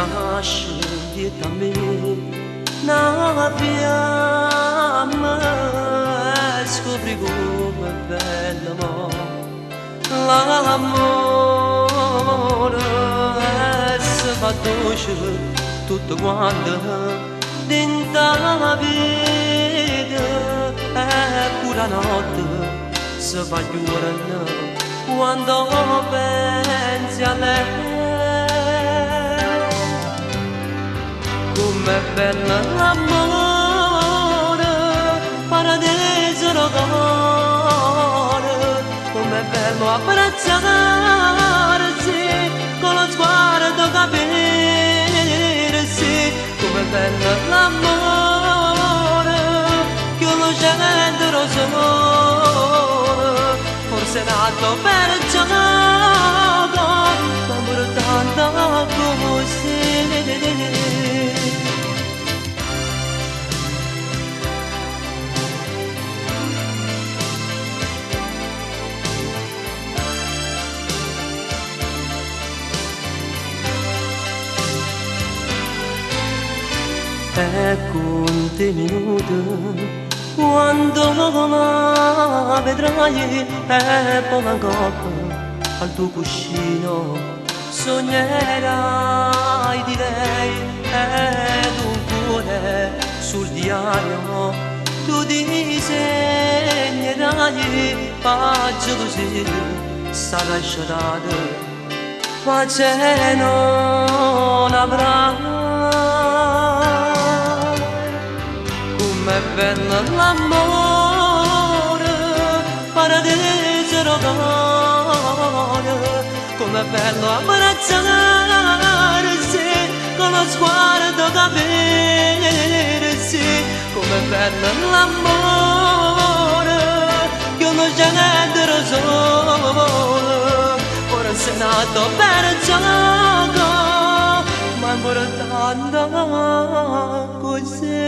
nasce da me, na fiamma scopri come è bello l'amore si fa dolce tutto quanto dentro la vita e pure la notte si fa chiudere quando pensi a lei. Com'è bello l'amore, paradiso d'amore, com'è bello abbracciarsi con lo sguardo capirsi, com'è bello l'amore, che lo sento solo, forse è nato per gioco, ma pure tanto così. Ecco un te minuto quando la vedrai e poi ancora al tuo cuscino sognerai di lei ed un cuore sul diario tu disegnerai pagine così sarai sciolata pace non avrà. Com'è bello l'amore, paradiso d'amore, com'è bello abbracciarsi con lo sguardo capirsi, com'è bello l'amore, che uno genere solo, forse è nato per gioco, ma è importante così.